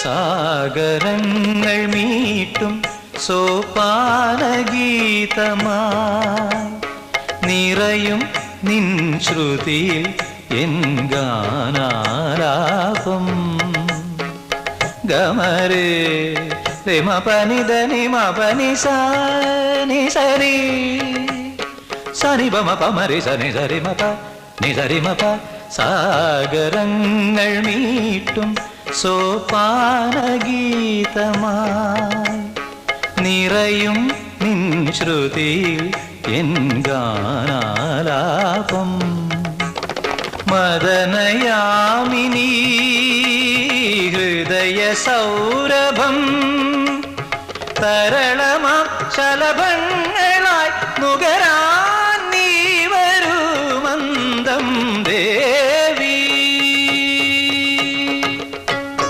സാഗരങ്ങൾ മീട്ടും സോപാനഗീതമായി നിറയും നിൻ ശ്രുതിയിൽ എൻ ഗാനാലാപം. ഗമരേ രമ പനി ധനി മ പനി സനി സരി സനി ബമ പമരി സനി സരി മപ നി സരി മപ. സാഗരങ്ങൾ മീട്ടും സോപാനഗീതമായി നിറയും നിൻ ശ്രുതിയിൽ എൻ ഗാനാലാപം. മദനയാമിനീ ഹൃദയ സൗരഭം തരളമാം ശലഭങ്ങളായി നുകരാൻ നീ വരൂ മന്ദം ദേ